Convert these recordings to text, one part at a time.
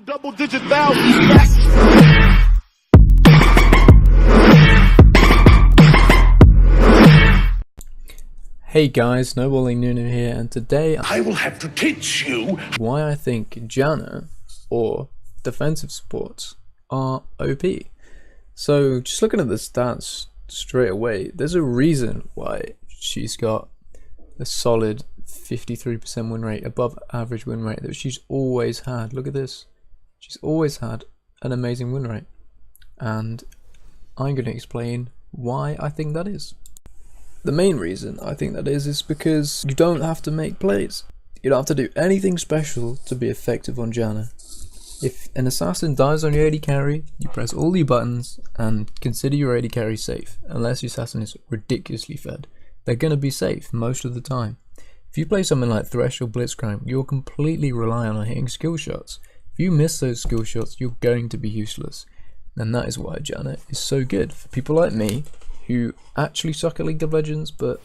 Double-digit thousands. Hey guys, Snowballing Nunu here, and today I will have to teach you why I think Janna or defensive supports are OP. So just looking at the stats straight away, there's a reason why she's got a solid 53% win rate, above average win rate that she's always had. Look at this. She's always had an amazing win rate, and I'm going to explain why I think that is. The main reason I think that is because you don't have to make plays. You don't have to do anything special to be effective on Janna. If an assassin dies on your AD carry, you press all your buttons and consider your AD carry safe, unless your assassin is ridiculously fed. They're going to be safe most of the time. If you play something like Thresh or Blitzcrank, you're completely reliant on hitting skill shots. If you miss those skill shots, you're going to be useless. And that is why Janna is so good for people like me, who actually suck at League of Legends but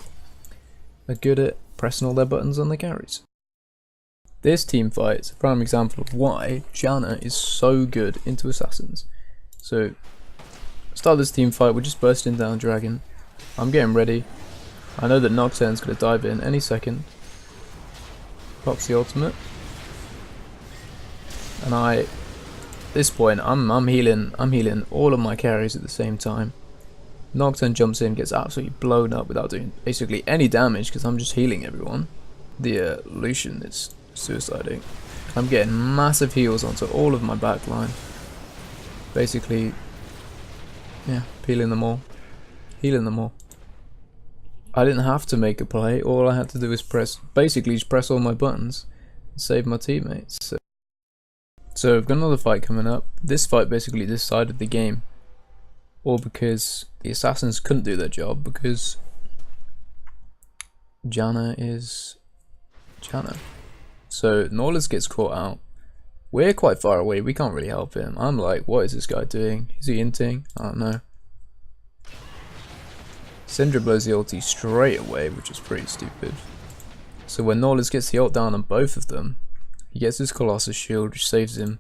are good at pressing all their buttons on their carries. This team fight is a prime example of why Janna is so good into assassins. So, start this team fight, we're just bursting down Dragon. I'm getting ready. I know that Nocturne's going to dive in any second. Pops the ultimate. And at this point, I'm healing all of my carries at the same time. Nocturne jumps in, gets absolutely blown up without doing basically any damage because I'm just healing everyone. The Lucian is suiciding. I'm getting massive heals onto all of my backline. Basically, yeah, peeling them all. Healing them all. I didn't have to make a play, all I had to do was basically just press all my buttons and save my teammates. So we've got another fight coming up. This fight basically decided the game. Or because the assassins couldn't do their job because Janna is Janna. So Nautilus gets caught out. We're quite far away, we can't really help him. I'm like, what is this guy doing? Is he inting? I don't know. Syndra blows the ulti straight away, which is pretty stupid. So when Nautilus gets the ult down on both of them, he gets his Colossus shield, which saves him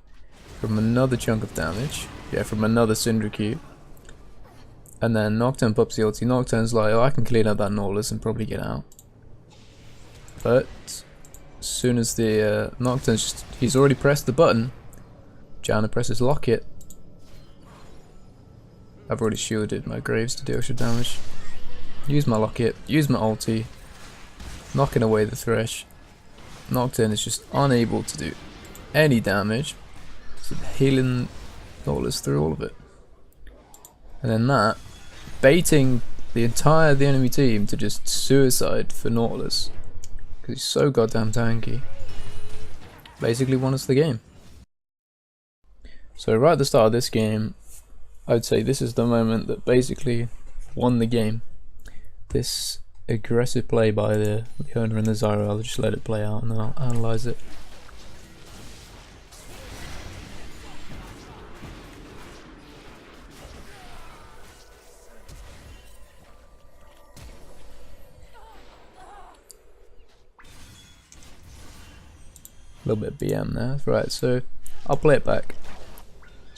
from another chunk of damage. Yeah, from another Syndra Q. And then Nocturne pops the ulti. Nocturne's like, oh, I can clean up that Nautilus and probably get out. But as soon as the Nocturne's he's already pressed the button, Janna presses lock it. I've already shielded my Graves to do extra damage. Use my locket, use my ulti, knocking away the Thresh. Nocturne is just unable to do any damage, so healing Nautilus through all of it. And then that, baiting the enemy team to just suicide for Nautilus, because he's so goddamn tanky, basically won us the game. So right at the start of this game, I would say this is the moment that basically won the game. This aggressive play by the Leona and the Zyra, I'll just let it play out and then I'll analyse it. A little bit of BM there, right, so I'll play it back.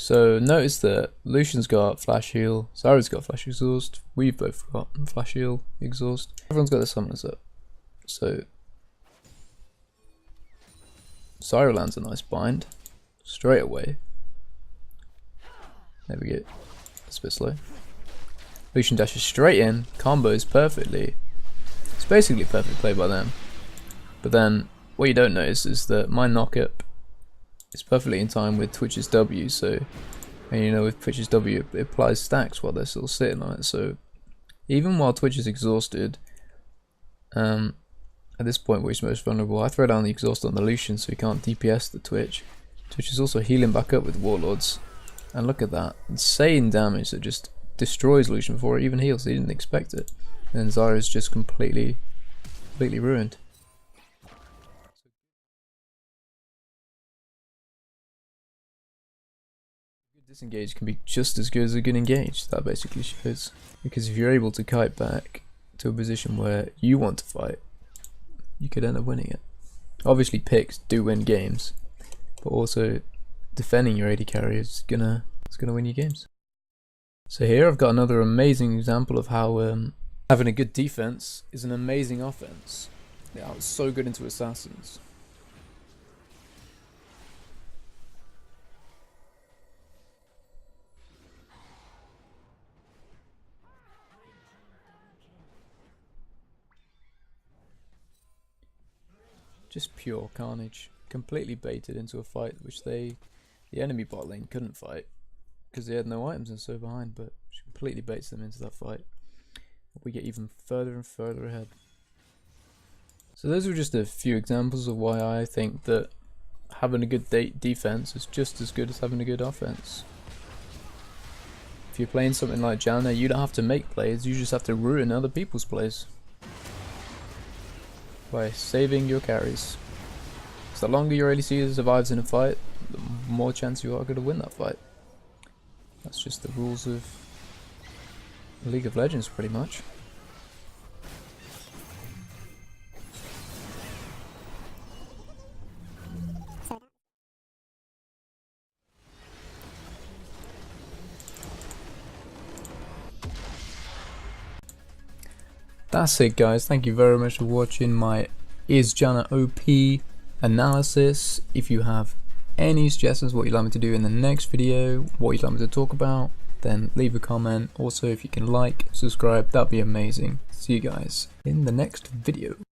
So notice that Lucian's got flash heal, Zyra's got flash exhaust, we've both got flash heal, exhaust, everyone's got their summoners up. So Zyra lands a nice bind, straight away. There we go, that's a bit slow. Lucian dashes straight in, combos perfectly. It's basically a perfect play by them. But then what you don't notice is that my knock-up is perfectly in time with Twitch's W, so, and you know with Twitch's W it applies stacks while they're still sitting on it, so even while Twitch is exhausted, at this point where he's most vulnerable, I throw down the exhaust on the Lucian so he can't DPS the Twitch. Twitch is also healing back up with Warlords, and look at that, insane damage that just destroys Lucian before it even heals, he didn't expect it, and Zyra's just completely ruined. Disengage can be just as good as a good engage, that basically shows. Because if you're able to kite back to a position where you want to fight, you could end up winning it. Obviously picks do win games, but also defending your AD carry is gonna win you games. So here I've got another amazing example of how having a good defense is an amazing offense. Yeah, I was so good into assassins. Just pure carnage. Completely baited into a fight which the enemy bot lane couldn't fight because they had no items and so behind, but she completely baits them into that fight. We get even further and further ahead. So those were just a few examples of why I think that having a good defense is just as good as having a good offense. If you're playing something like Janna, you don't have to make plays, you just have to ruin other people's plays by saving your carries. So the longer your ADC survives in a fight, the more chance you are going to win that fight. That's just the rules of League of Legends pretty much. That's it guys, thank you very much for watching my Is Janna OP analysis. If you have any suggestions what you'd like me to do in the next video, what you'd like me to talk about, then leave a comment. Also if you can like, subscribe, that'd be amazing. See you guys in the next video.